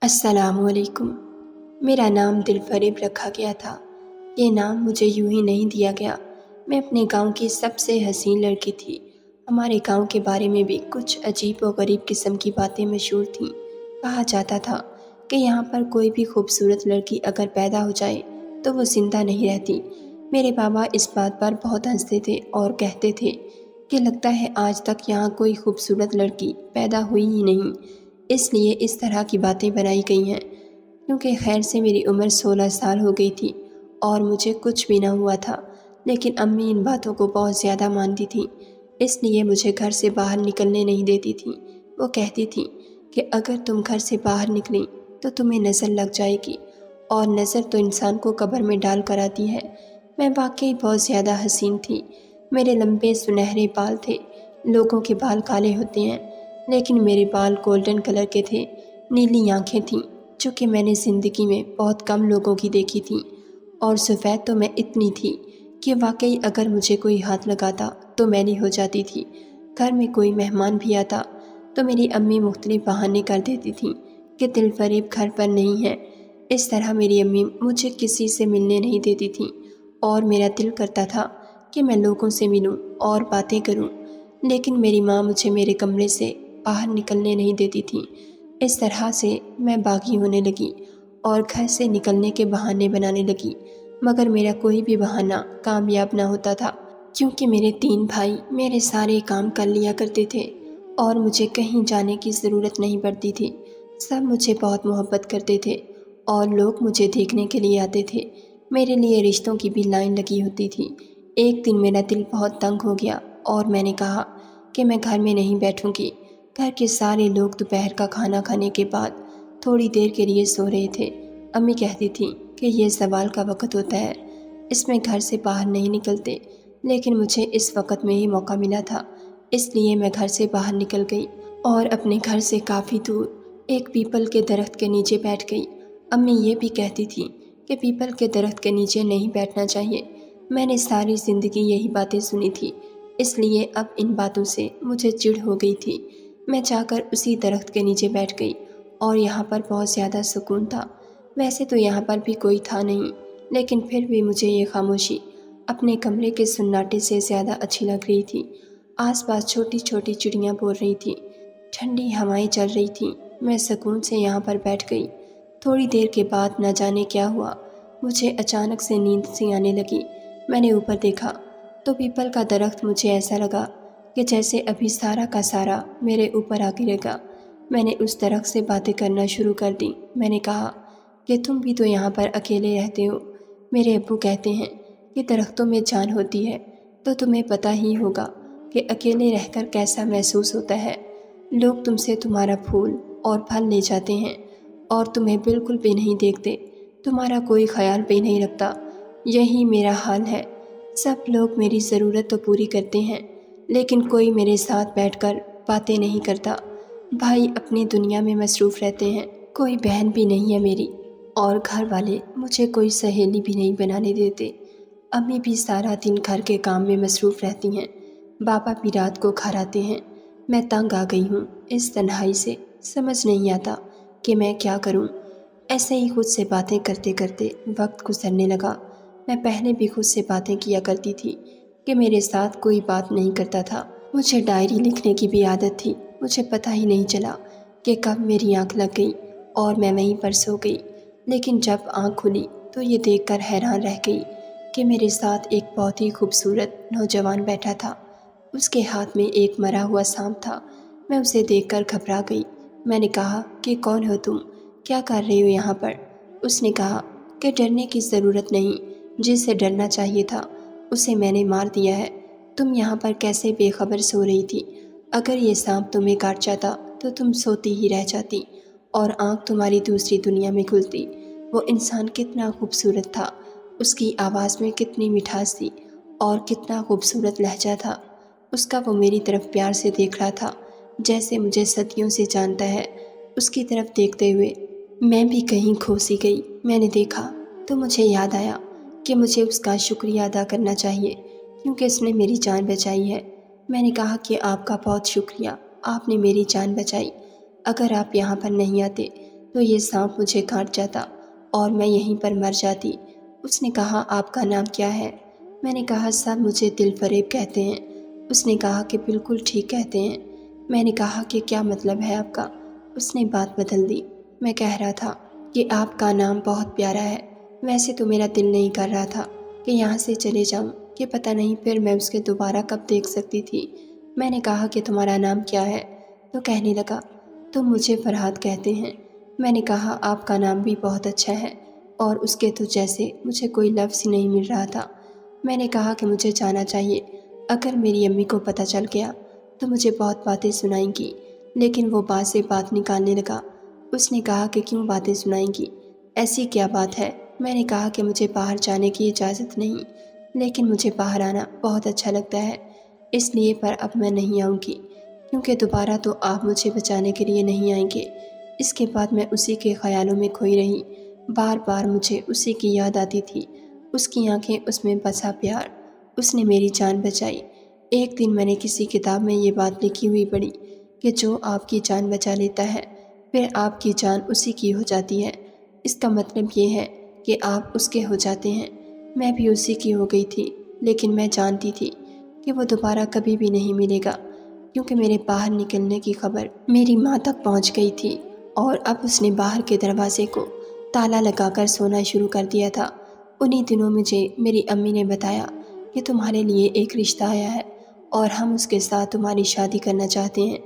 السلام علیکم۔ میرا نام دلفریب رکھا گیا تھا۔ یہ نام مجھے یوں ہی نہیں دیا گیا۔ میں اپنے گاؤں کی سب سے حسین لڑکی تھی۔ ہمارے گاؤں کے بارے میں بھی کچھ عجیب و غریب قسم کی باتیں مشہور تھیں۔ کہا جاتا تھا کہ یہاں پر کوئی بھی خوبصورت لڑکی اگر پیدا ہو جائے تو وہ زندہ نہیں رہتی۔ میرے بابا اس بات پر بہت ہنستے تھے اور کہتے تھے کہ لگتا ہے آج تک یہاں کوئی خوبصورت لڑکی پیدا ہوئی ہی نہیں، اس لیے اس طرح کی باتیں بنائی گئی ہیں۔ کیونکہ خیر سے میری عمر 16 سال ہو گئی تھی اور مجھے کچھ بھی نہ ہوا تھا، لیکن امی ان باتوں کو بہت زیادہ مانتی تھیں، اس لیے مجھے گھر سے باہر نکلنے نہیں دیتی تھیں۔ وہ کہتی تھیں کہ اگر تم گھر سے باہر نکلیں تو تمہیں نظر لگ جائے گی، اور نظر تو انسان کو قبر میں ڈال کر آتی ہے۔ میں واقعی بہت زیادہ حسین تھی۔ میرے لمبے سنہرے بال تھے۔ لوگوں کے بال کالے ہوتے ہیں لیکن میرے بال گولڈن کلر کے تھے۔ نیلی آنکھیں تھیں جو کہ میں نے زندگی میں بہت کم لوگوں کی دیکھی تھیں، اور سفید تو میں اتنی تھی کہ واقعی اگر مجھے کوئی ہاتھ لگاتا تو میلی ہو جاتی تھی۔ گھر میں کوئی مہمان بھی آتا تو میری امی مختلف بہانے کر دیتی تھیں کہ دلفریب گھر پر نہیں ہے۔ اس طرح میری امی مجھے کسی سے ملنے نہیں دیتی تھیں، اور میرا دل کرتا تھا کہ میں لوگوں سے ملوں اور باتیں کروں، لیکن میری ماں مجھے میرے کمرے سے باہر نکلنے نہیں دیتی تھیں۔ اس طرح سے میں باغی ہونے لگی اور گھر سے نکلنے کے بہانے بنانے لگی، مگر میرا کوئی بھی بہانہ کامیاب نہ ہوتا تھا، کیونکہ میرے 3 بھائی میرے سارے کام کر لیا کرتے تھے اور مجھے کہیں جانے کی ضرورت نہیں پڑتی تھی۔ سب مجھے بہت محبت کرتے تھے اور لوگ مجھے دیکھنے کے لیے آتے تھے۔ میرے لیے رشتوں کی بھی لائن لگی ہوتی تھی۔ ایک دن میرا دل بہت تنگ ہو گیا اور میں نے کہا کہ میں گھر میں نہیں بیٹھوں گی۔ گھر کے سارے لوگ دوپہر کا کھانا کھانے کے بعد تھوڑی دیر کے لیے سو رہے تھے۔ امی کہتی تھیں کہ یہ زوال کا وقت ہوتا ہے، اس میں گھر سے باہر نہیں نکلتے، لیکن مجھے اس وقت میں ہی موقع ملا تھا، اس لیے میں گھر سے باہر نکل گئی اور اپنے گھر سے کافی دور ایک پیپل کے درخت کے نیچے بیٹھ گئی۔ امی یہ بھی کہتی تھیں کہ پیپل کے درخت کے نیچے نہیں بیٹھنا چاہیے۔ میں نے ساری زندگی یہی باتیں سنی تھی، اس لیے اب ان باتوں سے مجھے چڑ ہو گئی تھی۔ میں جا کر اسی درخت کے نیچے بیٹھ گئی اور یہاں پر بہت زیادہ سکون تھا۔ ویسے تو یہاں پر بھی کوئی تھا نہیں، لیکن پھر بھی مجھے یہ خاموشی اپنے کمرے کے سناٹے سے زیادہ اچھی لگ رہی تھی۔ آس پاس چھوٹی چھوٹی چڑیاں بول رہی تھیں، ٹھنڈی ہوائیں چل رہی تھیں۔ میں سکون سے یہاں پر بیٹھ گئی۔ تھوڑی دیر کے بعد نہ جانے کیا ہوا، مجھے اچانک سے نیند سی آنے لگی۔ میں نے اوپر دیکھا تو پیپل کا درخت مجھے ایسا لگا کہ جیسے ابھی سارا کا سارا میرے اوپر آ گرے گا۔ میں نے اس درخت سے باتیں کرنا شروع کر دیں۔ میں نے کہا کہ تم بھی تو یہاں پر اکیلے رہتے ہو۔ میرے ابو کہتے ہیں کہ درختوں میں جان ہوتی ہے تو تمہیں پتہ ہی ہوگا کہ اکیلے رہ کر کیسا محسوس ہوتا ہے۔ لوگ تم سے تمہارا پھول اور پھل لے جاتے ہیں اور تمہیں بالکل بھی نہیں دیکھتے، تمہارا کوئی خیال بھی نہیں رکھتا۔ یہی میرا حال ہے۔ سب لوگ میری ضرورت تو پوری کرتے ہیں، لیکن کوئی میرے ساتھ بیٹھ کر باتیں نہیں کرتا۔ بھائی اپنی دنیا میں مصروف رہتے ہیں، کوئی بہن بھی نہیں ہے میری، اور گھر والے مجھے کوئی سہیلی بھی نہیں بنانے دیتے۔ امی بھی سارا دن گھر کے کام میں مصروف رہتی ہیں، بابا بھی رات کو گھر آتے ہیں۔ میں تنگ آ گئی ہوں اس تنہائی سے، سمجھ نہیں آتا کہ میں کیا کروں۔ ایسے ہی خود سے باتیں کرتے کرتے وقت گزرنے لگا۔ میں پہلے بھی خود سے باتیں کیا کرتی تھی کہ میرے ساتھ کوئی بات نہیں کرتا تھا۔ مجھے ڈائری لکھنے کی بھی عادت تھی۔ مجھے پتہ ہی نہیں چلا کہ کب میری آنکھ لگ گئی اور میں وہیں پر سو گئی، لیکن جب آنکھ کھلی تو یہ دیکھ کر حیران رہ گئی کہ میرے ساتھ ایک بہت ہی خوبصورت نوجوان بیٹھا تھا۔ اس کے ہاتھ میں ایک مرا ہوا سانپ تھا۔ میں اسے دیکھ کر گھبرا گئی۔ میں نے کہا کہ کون ہو تم؟ کیا کر رہے ہو یہاں پر؟ اس نے کہا کہ ڈرنے کی ضرورت نہیں، جسے ڈرنا چاہیے تھا اسے میں نے مار دیا ہے۔ تم یہاں پر کیسے بے خبر سو رہی تھی؟ اگر یہ سانپ تمہیں کاٹ جاتا تو تم سوتی ہی رہ جاتی اور آنکھ تمہاری دوسری دنیا میں کھلتی۔ وہ انسان کتنا خوبصورت تھا، اس کی آواز میں کتنی مٹھاس تھی اور کتنا خوبصورت لہجہ تھا۔ اس کا وہ میری طرف پیار سے دیکھ رہا تھا جیسے مجھے صدیوں سے جانتا ہے۔ اس کی طرف دیکھتے ہوئے میں بھی کہیں کھو سی گئی۔ میں نے دیکھا تو مجھے یاد آیا کہ مجھے اس کا شکریہ ادا کرنا چاہیے کیونکہ اس نے میری جان بچائی ہے۔ میں نے کہا کہ آپ کا بہت شکریہ، آپ نے میری جان بچائی۔ اگر آپ یہاں پر نہیں آتے تو یہ سانپ مجھے کاٹ جاتا اور میں یہیں پر مر جاتی۔ اس نے کہا آپ کا نام کیا ہے؟ میں نے کہا سب مجھے دل فریب کہتے ہیں۔ اس نے کہا کہ بالکل ٹھیک کہتے ہیں۔ میں نے کہا کہ کیا مطلب ہے آپ کا؟ اس نے بات بدل دی۔ میں کہہ رہا تھا کہ آپ کا نام بہت پیارا ہے۔ ویسے تو میرا دل نہیں کر رہا تھا کہ یہاں سے چلے جاؤں، کہ پتہ نہیں پھر میں اس کے دوبارہ کب دیکھ سکتی تھی۔ میں نے کہا کہ تمہارا نام کیا ہے؟ تو کہنے لگا تم مجھے فرحات کہتے ہیں۔ میں نے کہا آپ کا نام بھی بہت اچھا ہے، اور اس کے تو جیسے مجھے کوئی لفظ ہی نہیں مل رہا تھا۔ میں نے کہا کہ مجھے جانا چاہیے، اگر میری امی کو پتہ چل گیا تو مجھے بہت باتیں سنائیں گی۔ لیکن وہ بات سے بات نکالنے لگا۔ اس نے کہا کہ کیوں باتیں سنائیں گی؟ ایسی کیا بات ہے؟ میں نے کہا کہ مجھے باہر جانے کی اجازت نہیں، لیکن مجھے باہر آنا بہت اچھا لگتا ہے، اس لیے پر اب میں نہیں آؤں گی، کیونکہ دوبارہ تو آپ مجھے بچانے کے لیے نہیں آئیں گے۔ اس کے بعد میں اسی کے خیالوں میں کھوئی رہی۔ بار بار مجھے اسی کی یاد آتی تھی، اس کی آنکھیں، اس میں بسا پیار۔ اس نے میری جان بچائی۔ ایک دن میں نے کسی کتاب میں یہ بات لکھی ہوئی پڑھی کہ جو آپ کی جان بچا لیتا ہے پھر آپ کی جان اسی کی ہو جاتی ہے۔ اس کا مطلب یہ ہے کہ آپ اس کے ہو جاتے ہیں۔ میں بھی اسی کی ہو گئی تھی، لیکن میں جانتی تھی کہ وہ دوبارہ کبھی بھی نہیں ملے گا، کیونکہ میرے باہر نکلنے کی خبر میری ماں تک پہنچ گئی تھی، اور اب اس نے باہر کے دروازے کو تالا لگا کر سونا شروع کر دیا تھا۔ انہی دنوں مجھے میری امی نے بتایا کہ تمہارے لیے ایک رشتہ آیا ہے اور ہم اس کے ساتھ تمہاری شادی کرنا چاہتے ہیں۔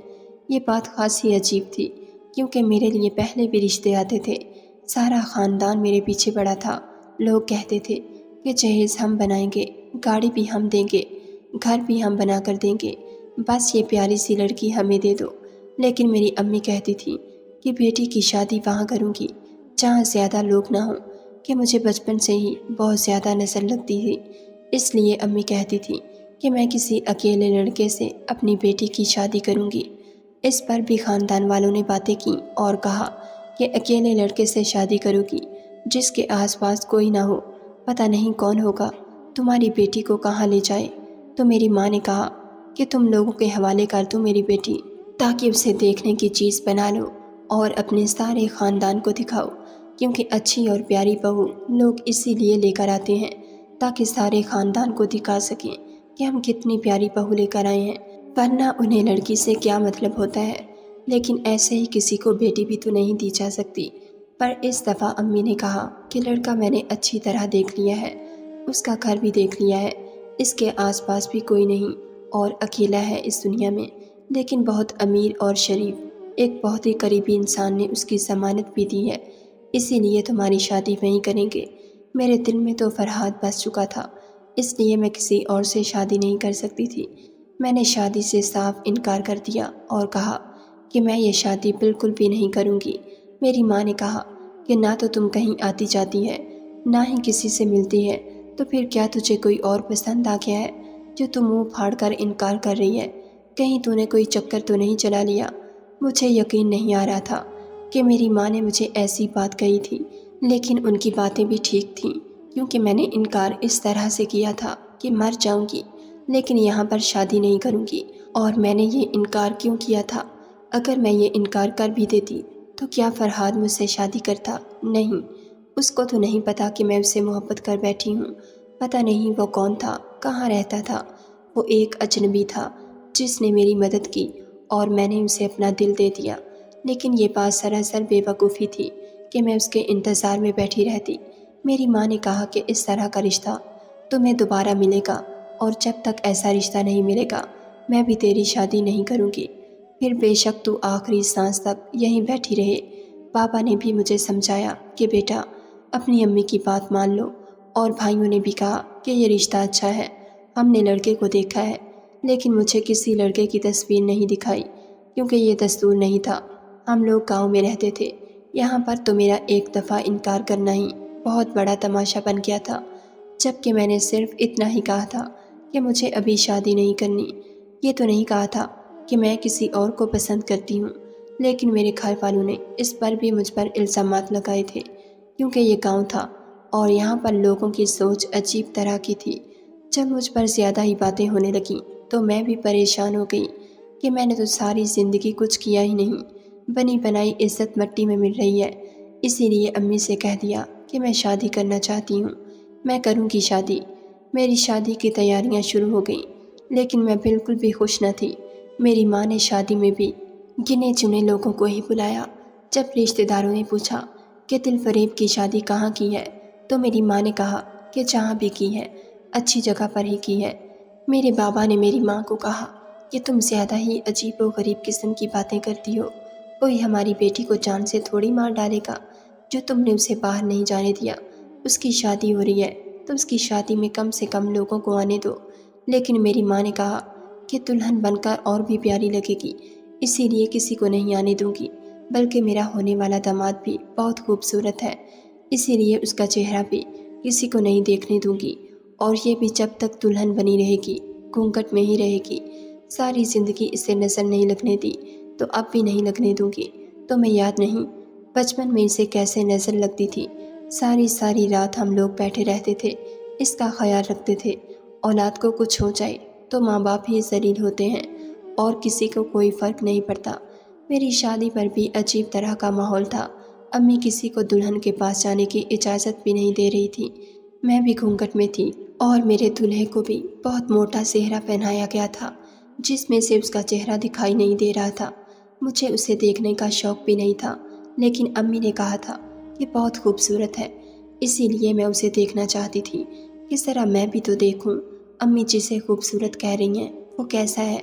یہ بات خاصی عجیب تھی، کیونکہ میرے لیے پہلے بھی رشتے آتے تھے، سارا خاندان میرے پیچھے پڑا تھا۔ لوگ کہتے تھے کہ جہیز ہم بنائیں گے، گاڑی بھی ہم دیں گے، گھر بھی ہم بنا کر دیں گے، بس یہ پیاری سی لڑکی ہمیں دے دو۔ لیکن میری امی کہتی تھی کہ بیٹی کی شادی وہاں کروں گی جہاں زیادہ لوگ نہ ہوں، کہ مجھے بچپن سے ہی بہت زیادہ نظر لگتی تھی، اس لیے امی کہتی تھی کہ میں کسی اکیلے لڑکے سے اپنی بیٹی کی شادی کروں گی۔ اس پر بھی خاندان والوں نے باتیں کیں اور کہا کہ اکیلے لڑکے سے شادی کرو گی جس کے آس پاس کوئی نہ ہو، پتہ نہیں کون ہوگا، تمہاری بیٹی کو کہاں لے جائے۔ تو میری ماں نے کہا کہ تم لوگوں کے حوالے کر دو میری بیٹی، تاکہ اسے دیکھنے کی چیز بنا لو اور اپنے سارے خاندان کو دکھاؤ، کیونکہ اچھی اور پیاری بہو لوگ اسی لیے لے کر آتے ہیں تاکہ سارے خاندان کو دکھا سکیں کہ ہم کتنی پیاری بہو لے کر آئے ہیں، ورنہ انہیں لڑکی سے کیا مطلب ہوتا ہے۔ لیکن ایسے ہی کسی کو بیٹی بھی تو نہیں دی جا سکتی۔ پر اس دفعہ امی نے کہا کہ لڑکا میں نے اچھی طرح دیکھ لیا ہے، اس کا گھر بھی دیکھ لیا ہے، اس کے آس پاس بھی کوئی نہیں اور اکیلا ہے اس دنیا میں، لیکن بہت امیر اور شریف، ایک بہت ہی قریبی انسان نے اس کی ضمانت بھی دی ہے، اسی لیے تمہاری شادی وہیں کریں گے۔ میرے دل میں تو فرحات بس چکا تھا، اس لیے میں کسی اور سے شادی نہیں کر سکتی تھی۔ میں نے شادی سے صاف انکار کر دیا اور کہا کہ میں یہ شادی بالکل بھی نہیں کروں گی۔ میری ماں نے کہا کہ نہ تو تم کہیں آتی جاتی ہے، نہ ہی کسی سے ملتی ہے، تو پھر کیا تجھے کوئی اور پسند آ گیا ہے جو تم منہ پھاڑ کر انکار کر رہی ہے؟ کہیں تو نے کوئی چکر تو نہیں چلا لیا؟ مجھے یقین نہیں آ رہا تھا کہ میری ماں نے مجھے ایسی بات کہی تھی، لیکن ان کی باتیں بھی ٹھیک تھیں، کیونکہ میں نے انکار اس طرح سے کیا تھا کہ مر جاؤں گی لیکن یہاں پر شادی نہیں کروں گی۔ اور میں نے یہ انکار کیوں کیا تھا؟ اگر میں یہ انکار کر بھی دیتی تو کیا فرحاد مجھ سے شادی کرتا؟ نہیں، اس کو تو نہیں پتا کہ میں اسے محبت کر بیٹھی ہوں۔ پتہ نہیں وہ کون تھا، کہاں رہتا تھا۔ وہ ایک اجنبی تھا جس نے میری مدد کی اور میں نے اسے اپنا دل دے دیا، لیکن یہ بات سراسر بے وقوفی تھی کہ میں اس کے انتظار میں بیٹھی رہتی۔ میری ماں نے کہا کہ اس طرح کا رشتہ تمہیں دوبارہ ملے گا، اور جب تک ایسا رشتہ نہیں ملے گا میں بھی تیری شادی نہیں کروں گی، پھر بے شک تو آخری سانس تک یہیں بیٹھی رہے۔ پاپا نے بھی مجھے سمجھایا کہ بیٹا اپنی امی کی بات مان لو، اور بھائیوں نے بھی کہا کہ یہ رشتہ اچھا ہے۔ ہم نے لڑکے کو دیکھا ہے، لیکن مجھے کسی لڑکے کی تصویر نہیں دکھائی، کیونکہ یہ دستور نہیں تھا۔ ہم لوگ گاؤں میں رہتے تھے، یہاں پر تو میرا ایک دفعہ انکار کرنا ہی بہت بڑا تماشا بن گیا تھا، جبکہ میں نے صرف اتنا ہی کہا تھا کہ مجھے ابھی شادی نہیں کرنی۔ یہ تو نہیں کہا تھا کہ میں کسی اور کو پسند کرتی ہوں، لیکن میرے گھر والوں نے اس پر بھی مجھ پر الزامات لگائے تھے، کیونکہ یہ گاؤں تھا اور یہاں پر لوگوں کی سوچ عجیب طرح کی تھی۔ جب مجھ پر زیادہ ہی باتیں ہونے لگیں تو میں بھی پریشان ہو گئی کہ میں نے تو ساری زندگی کچھ کیا ہی نہیں، بنی بنائی عزت مٹی میں مل رہی ہے، اسی لیے امی سے کہہ دیا کہ میں شادی کرنا چاہتی ہوں، میں کروں گی شادی۔ میری شادی کی تیاریاں شروع ہو گئیں، لیکن میں بالکل بھی خوش نہ تھی۔ میری ماں نے شادی میں بھی گنے چنے لوگوں کو ہی بلایا۔ جب رشتہ داروں نے پوچھا کہ دل فریب کی شادی کہاں کی ہے، تو میری ماں نے کہا کہ جہاں بھی کی ہے اچھی جگہ پر ہی کی ہے۔ میرے بابا نے میری ماں کو کہا کہ تم زیادہ ہی عجیب و غریب قسم کی باتیں کرتی ہو، کوئی ہماری بیٹی کو جان سے تھوڑی مار ڈالے گا، جو تم نے اسے باہر نہیں جانے دیا۔ اس کی شادی ہو رہی ہے تو اس کی شادی میں کم سے کم لوگوں کو آنے دو۔ لیکن میری ماں نے کہا کہ دلہن بن کر اور بھی پیاری لگے گی، اسی لیے کسی کو نہیں آنے دوں گی، بلکہ میرا ہونے والا داماد بھی بہت خوبصورت ہے، اسی لیے اس کا چہرہ بھی کسی کو نہیں دیکھنے دوں گی، اور یہ بھی جب تک دلہن بنی رہے گی، گھونگھٹ میں ہی رہے گی۔ ساری زندگی اسے نظر نہیں لگنے دی تو اب بھی نہیں لگنے دوں گی۔ تمہیں یاد نہیں بچپن میں اسے کیسے نظر لگتی تھی؟ ساری ساری رات ہم لوگ بیٹھے رہتے تھے، اس کا خیال رکھتے تھے۔ اولاد کو کچھ ہو جائے تو ماں باپ ہی ذلیل ہوتے ہیں اور کسی کو کوئی فرق نہیں پڑتا۔ میری شادی پر بھی عجیب طرح کا ماحول تھا۔ امی کسی کو دلہن کے پاس جانے کی اجازت بھی نہیں دے رہی تھی۔ میں بھی گھونگھٹ میں تھی اور میرے دولہے کو بھی بہت موٹا سہرا پہنایا گیا تھا، جس میں سے اس کا چہرہ دکھائی نہیں دے رہا تھا۔ مجھے اسے دیکھنے کا شوق بھی نہیں تھا، لیکن امی نے کہا تھا کہ بہت خوبصورت ہے، اسی لیے میں اسے دیکھنا چاہتی تھی کہ ذرا میں بھی تو دیکھوں امی جسے خوبصورت کہہ رہی ہیں وہ کیسا ہے۔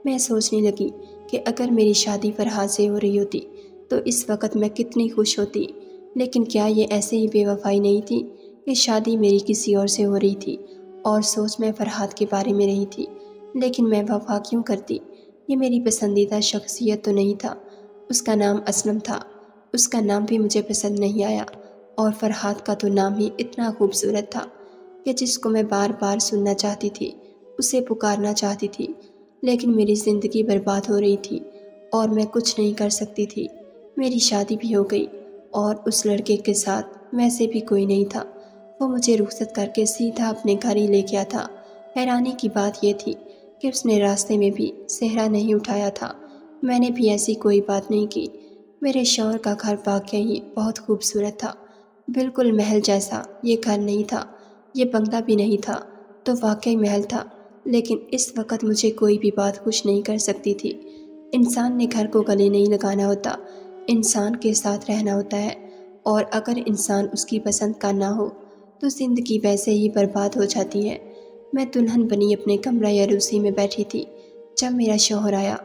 میں سوچنے لگی کہ اگر میری شادی فرحات سے ہو رہی ہوتی تو اس وقت میں کتنی خوش ہوتی، لیکن کیا یہ ایسے ہی بے وفائی نہیں تھی کہ شادی میری کسی اور سے ہو رہی تھی اور سوچ میں فرحات کے بارے میں رہی تھی؟ لیکن میں وفا کیوں کرتی؟ یہ میری پسندیدہ شخصیت تو نہیں تھا۔ اس کا نام اسلم تھا، اس کا نام بھی مجھے پسند نہیں آیا، اور فرحات کا تو نام ہی اتنا خوبصورت تھا کہ جس کو میں بار بار سننا چاہتی تھی، اسے پکارنا چاہتی تھی، لیکن میری زندگی برباد ہو رہی تھی اور میں کچھ نہیں کر سکتی تھی۔ میری شادی بھی ہو گئی اور اس لڑکے کے ساتھ ویسے بھی کوئی نہیں تھا۔ وہ مجھے رخصت کر کے سیدھا اپنے گھر ہی لے گیا تھا۔ حیرانی کی بات یہ تھی کہ اس نے راستے میں بھی صحرا نہیں اٹھایا تھا۔ میں نے بھی ایسی کوئی بات نہیں کی۔ میرے شوہر کا گھر واقعی بہت خوبصورت تھا، بالکل محل جیسا۔ یہ گھر نہیں تھا، یہ بنگلہ بھی نہیں تھا، تو واقعی محل تھا، لیکن اس وقت مجھے کوئی بھی بات خوش نہیں کر سکتی تھی۔ انسان نے گھر کو گلے نہیں لگانا ہوتا، انسان کے ساتھ رہنا ہوتا ہے، اور اگر انسان اس کی پسند کا نہ ہو تو زندگی ویسے ہی برباد ہو جاتی ہے۔ میں دلہن بنی اپنے کمرہ عروسی میں بیٹھی تھی۔ جب میرا شوہر آیا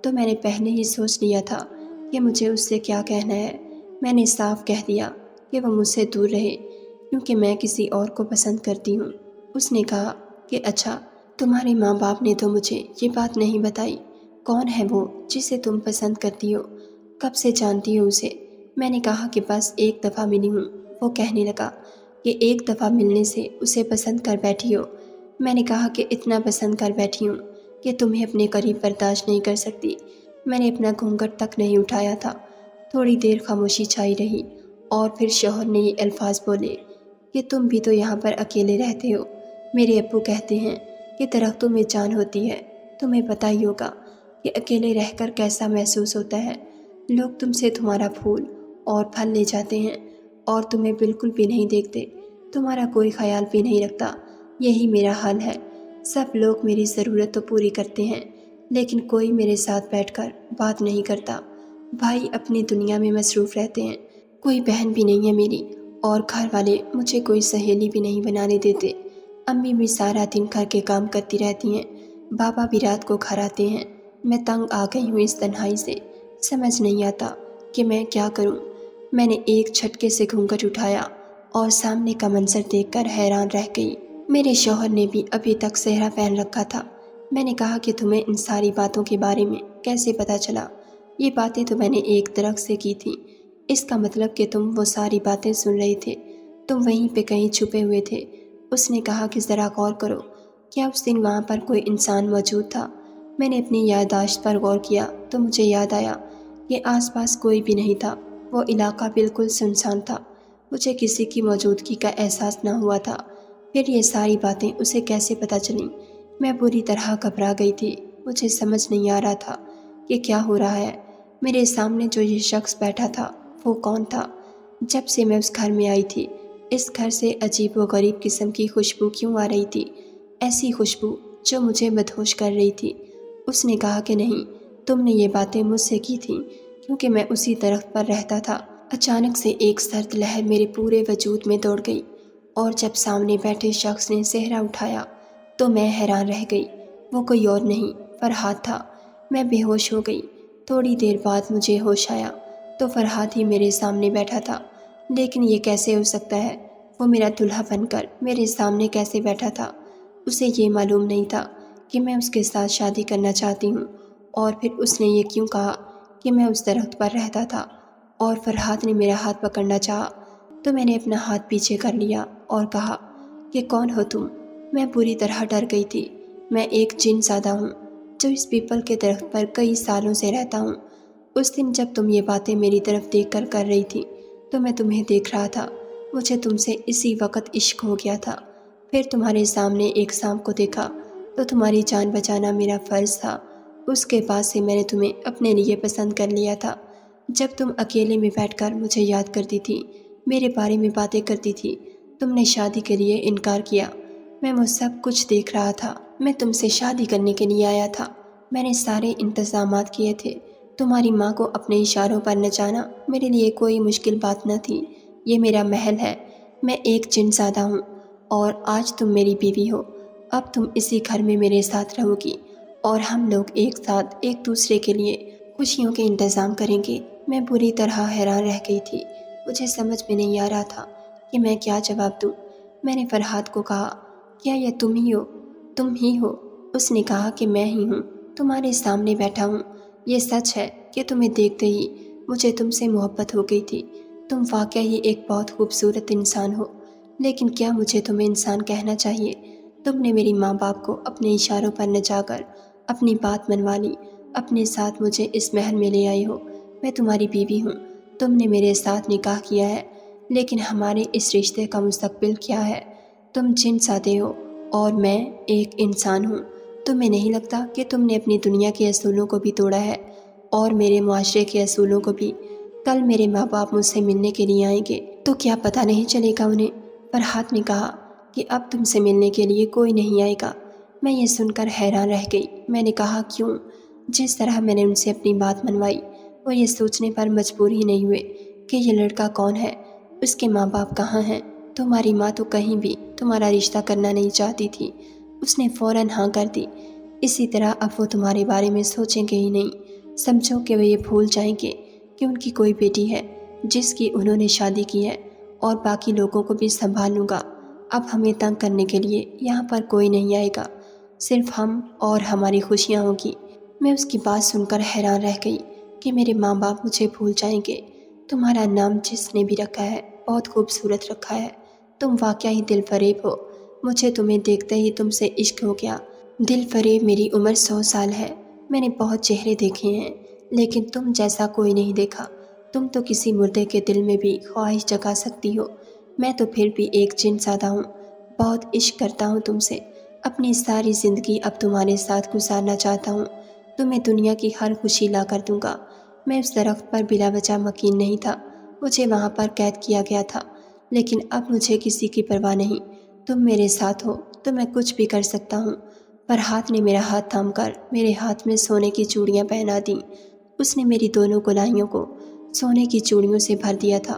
تو میں نے پہلے ہی سوچ لیا تھا کہ مجھے اس سے کیا کہنا ہے۔ میں نے صاف کہہ دیا کہ وہ مجھ سے دور رہے کیونکہ میں کسی اور کو پسند کرتی ہوں۔ اس نے کہا کہ اچھا، تمہارے ماں باپ نے تو مجھے یہ بات نہیں بتائی، کون ہے وہ جسے تم پسند کرتی ہو؟ کب سے جانتی ہو اسے؟ میں نے کہا کہ بس ایک دفعہ ملی ہوں۔ وہ کہنے لگا کہ ایک دفعہ ملنے سے اسے پسند کر بیٹھی ہو؟ میں نے کہا کہ اتنا پسند کر بیٹھی ہوں کہ تمہیں اپنے قریب برداشت نہیں کر سکتی۔ میں نے اپنا گھونگھٹ تک نہیں اٹھایا تھا۔ تھوڑی دیر خاموشی چھائی رہی اور پھر شوہر نے یہ الفاظ بولے کہ تم بھی تو یہاں پر اکیلے رہتے ہو۔ میرے ابو کہتے ہیں کہ درختوں میں جان ہوتی ہے، تمہیں پتہ ہی ہوگا کہ اکیلے رہ کر کیسا محسوس ہوتا ہے۔ لوگ تم سے تمہارا پھول اور پھل لے جاتے ہیں اور تمہیں بالکل بھی نہیں دیکھتے، تمہارا کوئی خیال بھی نہیں رکھتا۔ یہی میرا حال ہے۔ سب لوگ میری ضرورت تو پوری کرتے ہیں، لیکن کوئی میرے ساتھ بیٹھ کر بات نہیں کرتا۔ بھائی اپنی دنیا میں مصروف رہتے ہیں، کوئی بہن بھی نہیں ہے میری، اور گھر والے مجھے کوئی سہیلی بھی نہیں بنانے دیتے۔ امی بھی سارا دن گھر کے کام کرتی رہتی ہیں، بابا بھی رات کو گھر آتے ہیں۔ میں تنگ آ گئی ہوں اس تنہائی سے، سمجھ نہیں آتا کہ میں کیا کروں۔ میں نے ایک جھٹکے سے گھونگھٹ اٹھایا اور سامنے کا منظر دیکھ کر حیران رہ گئی۔ میرے شوہر نے بھی ابھی تک صحرا پہن رکھا تھا۔ میں نے کہا کہ تمہیں ان ساری باتوں کے بارے میں کیسے پتہ چلا؟ یہ باتیں تو میں نے ایک درخت سے کی تھیں۔ اس کا مطلب کہ تم وہ ساری باتیں سن رہے تھے، تم وہیں پہ کہیں چھپے ہوئے تھے۔ اس نے کہا کہ ذرا غور کرو، کیا اس دن وہاں پر کوئی انسان موجود تھا؟ میں نے اپنی یادداشت پر غور کیا تو مجھے یاد آیا کہ آس پاس کوئی بھی نہیں تھا، وہ علاقہ بالکل سنسان تھا۔ مجھے کسی کی موجودگی کا احساس نہ ہوا تھا۔ پھر یہ ساری باتیں اسے کیسے پتہ چلیں؟ میں بری طرح گھبرا گئی تھی، مجھے سمجھ نہیں آ رہا تھا کہ کیا ہو رہا ہے۔ میرے سامنے جو یہ شخص بیٹھا تھا وہ کون تھا؟ جب سے میں اس گھر میں آئی تھی اس گھر سے عجیب و غریب قسم کی خوشبو کیوں آ رہی تھی؟ ایسی خوشبو جو مجھے مدہوش کر رہی تھی۔ اس نے کہا کہ نہیں، تم نے یہ باتیں مجھ سے کی تھیں کیونکہ میں اسی درخت پر رہتا تھا۔ اچانک سے ایک سرد لہر میرے پورے وجود میں دوڑ گئی اور جب سامنے بیٹھے شخص نے صحرا اٹھایا تو میں حیران رہ گئی۔ وہ کوئی اور نہیں فرحات تھا۔ میں بے ہوش ہو گئی۔ تھوڑی دیر بعد مجھے ہوش آیا تو فرحات ہی میرے سامنے بیٹھا تھا۔ لیکن یہ کیسے ہو سکتا ہے؟ وہ میرا دلہا بن کر میرے سامنے کیسے بیٹھا تھا؟ اسے یہ معلوم نہیں تھا کہ میں اس کے ساتھ شادی کرنا چاہتی ہوں، اور پھر اس نے یہ کیوں کہا کہ میں اس درخت پر رہتا تھا؟ اور فرحات نے میرا ہاتھ پکڑنا چاہا تو میں نے اپنا ہاتھ پیچھے کر لیا اور کہا کہ کون ہو تم؟ میں پوری طرح ڈر گئی تھی۔ میں ایک جن زادہ ہوں جو اس پیپل کے درخت پر کئی سالوں سے رہتا ہوں۔ اس دن جب تم یہ باتیں میری طرف دیکھ کر رہی تھی تو میں تمہیں دیکھ رہا تھا۔ مجھے تم سے اسی وقت عشق ہو گیا تھا۔ پھر تمہارے سامنے ایک سانپ کو دیکھا تو تمہاری جان بچانا میرا فرض تھا۔ اس کے بعد سے میں نے تمہیں اپنے لیے پسند کر لیا تھا۔ جب تم اکیلے میں بیٹھ کر مجھے یاد کرتی تھی، میرے بارے میں باتیں کرتی تھی، تم نے شادی کے لیے انکار کیا۔ میں وہ سب کچھ دیکھ رہا تھا۔ میں تم سے شادی کرنے کے لیے آیا تھا۔ میں نے سارے انتظامات کیے تھے۔ تمہاری ماں کو اپنے اشاروں پر نچانا میرے لیے کوئی مشکل بات نہ تھی۔ یہ میرا محل ہے۔ میں ایک جن زادہ ہوں اور آج تم میری بیوی ہو۔ اب تم اسی گھر میں میرے ساتھ رہو گی اور ہم لوگ ایک ساتھ ایک دوسرے کے لیے خوشیوں کے انتظام کریں گے۔ میں بری طرح حیران رہ گئی تھی۔ مجھے سمجھ میں نہیں آ رہا تھا کہ میں کیا جواب دوں۔ میں نے فرحات کو کہا، کیا یہ تم ہی ہو؟ تم ہی ہو؟ اس نے کہا کہ میں ہی ہوں، تمہارے سامنے بیٹھا ہوں۔ یہ سچ ہے کہ تمہیں دیکھتے ہی مجھے تم سے محبت ہو گئی تھی۔ تم واقعی ایک بہت خوبصورت انسان ہو، لیکن کیا مجھے تمہیں انسان کہنا چاہیے؟ تم نے میری ماں باپ کو اپنے اشاروں پر نچا کر اپنی بات منوا لی، اپنے ساتھ مجھے اس محل میں لے آئی ہو۔ میں تمہاری بیوی ہوں، تم نے میرے ساتھ نکاح کیا ہے، لیکن ہمارے اس رشتے کا مستقبل کیا ہے؟ تم جن زادے ہو اور میں ایک انسان ہوں۔ تمہیں نہیں لگتا کہ تم نے اپنی دنیا کے اصولوں کو بھی توڑا ہے اور میرے معاشرے کے اصولوں کو بھی؟ کل میرے ماں باپ مجھ سے ملنے کے لیے آئیں گے تو کیا پتہ نہیں چلے گا انہیں؟ فرحات نے کہا کہ اب تم سے ملنے کے لیے کوئی نہیں آئے گا۔ میں یہ سن کر حیران رہ گئی۔ میں نے کہا کیوں؟ جس طرح میں نے ان سے اپنی بات منوائی وہ یہ سوچنے پر مجبور ہی نہیں ہوئے کہ یہ لڑکا کون ہے، اس کے ماں باپ کہاں ہیں۔ تمہاری ماں تو کہیں بھی تمہارا رشتہ کرنا نہیں چاہتی تھی، اس نے فوراً ہاں کر دی۔ اسی طرح اب وہ تمہارے بارے میں سوچیں گے ہی نہیں۔ سمجھو کہ وہ یہ بھول جائیں گے کہ ان کی کوئی بیٹی ہے جس کی انہوں نے شادی کی ہے، اور باقی لوگوں کو بھی سنبھال لوں گا۔ اب ہمیں تنگ کرنے کے لیے یہاں پر کوئی نہیں آئے گا، صرف ہم اور ہماری خوشیاں ہوگی۔ میں اس کی بات سن کر حیران رہ گئی کہ میرے ماں باپ مجھے بھول جائیں گے۔ تمہارا نام جس نے بھی رکھا ہے بہت خوبصورت رکھا ہے۔ تم واقعی دل فریب ہو۔ مجھے تمہیں دیکھتے ہی تم سے عشق ہو گیا۔ دل فریب میری عمر 100 سال ہے۔ میں نے بہت چہرے دیکھے ہیں لیکن تم جیسا کوئی نہیں دیکھا۔ تم تو کسی مردے کے دل میں بھی خواہش جگا سکتی ہو، میں تو پھر بھی ایک جن زادہ ہوں۔ بہت عشق کرتا ہوں تم سے۔ اپنی ساری زندگی اب تمہارے ساتھ گزارنا چاہتا ہوں۔ تمہیں دنیا کی ہر خوشی لا کر دوں گا۔ میں اس درخت پر بلا وجہ مکین نہیں تھا، مجھے وہاں پر قید کیا گیا تھا، لیکن اب مجھے کسی کی پرواہ نہیں۔ تم میرے ساتھ ہو تو میں کچھ بھی کر سکتا ہوں۔ فرحات نے میرا ہاتھ تھام کر میرے ہاتھ میں سونے کی چوڑیاں پہنا دیں۔ اس نے میری دونوں کلائیوں کو سونے کی چوڑیوں سے بھر دیا تھا۔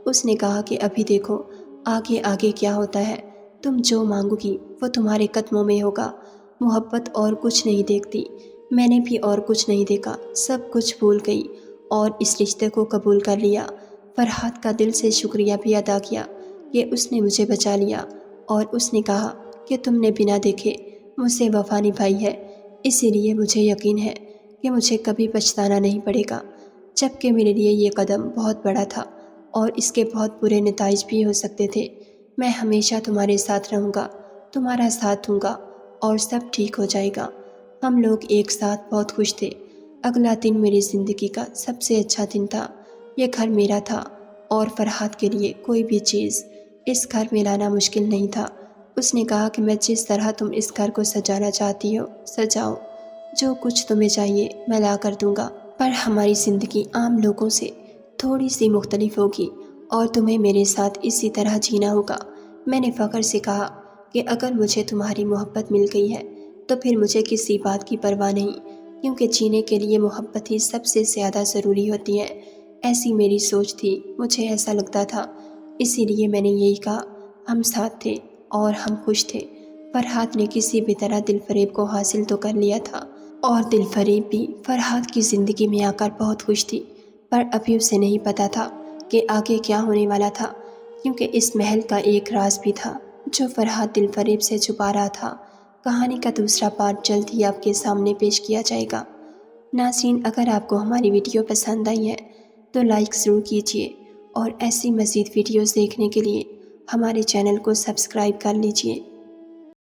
اس نے کہا کہ ابھی دیکھو آگے آگے کیا ہوتا ہے۔ تم جو مانگو گی وہ تمہارے قدموں میں ہوگا۔ محبت اور کچھ نہیں دیکھتی، میں نے بھی اور کچھ نہیں دیکھا، سب کچھ بھول گئی اور اس رشتے کو قبول کر لیا۔ فرحات کا دل سے شکریہ بھی ادا کیا کہ اس نے مجھے بچا لیا، اور اس نے کہا کہ تم نے بنا دیکھے مجھ سے وفا نبھائی ہے، اسی لیے مجھے یقین ہے کہ مجھے کبھی پچھتانا نہیں پڑے گا، جبکہ میرے لیے یہ قدم بہت بڑا تھا اور اس کے بہت برے نتائج بھی ہو سکتے تھے۔ میں ہمیشہ تمہارے ساتھ رہوں گا، تمہارا ساتھ دوں گا اور سب ٹھیک ہو جائے گا۔ ہم لوگ ایک ساتھ بہت خوش تھے۔ اگلا دن میری زندگی کا سب سے اچھا دن تھا۔ یہ گھر میرا تھا اور فرحات کے لیے کوئی بھی چیز اس گھر میں لانا مشکل نہیں تھا۔ اس نے کہا کہ میں جس طرح تم اس گھر کو سجانا چاہتی ہو سجاؤ، جو کچھ تمہیں چاہیے میں لا کر دوں گا۔ پر ہماری زندگی عام لوگوں سے تھوڑی سی مختلف ہوگی اور تمہیں میرے ساتھ اسی طرح جینا ہوگا۔ میں نے فخر سے کہا کہ اگر مجھے تمہاری محبت مل گئی ہے تو پھر مجھے کسی بات کی پرواہ نہیں، کیونکہ جینے کے لیے محبت ہی سب سے زیادہ ضروری ہوتی ہے۔ ایسی میری سوچ تھی، مجھے ایسا لگتا تھا، اسی لیے میں نے یہی کہا۔ ہم ساتھ تھے اور ہم خوش تھے۔ فرحات نے کسی بھی طرح دل فریب کو حاصل تو کر لیا تھا اور دل فریب بھی فرحات کی زندگی میں آ کر بہت خوش تھی، پر ابھی اسے نہیں پتا تھا کہ آگے کیا ہونے والا تھا، کیونکہ اس محل کا ایک راز بھی تھا جو فرحات دل فریب سے چھپا رہا تھا۔ کہانی کا دوسرا پارٹ جلد ہی آپ کے سامنے پیش کیا جائے گا۔ ناظرین، اگر آپ کو ہماری ویڈیو پسند آئی ہے تو لائک ضرور کیجیے اور ایسی مزید ویڈیوز دیکھنے کے لیے ہمارے چینل کو سبسکرائب کر لیجیے۔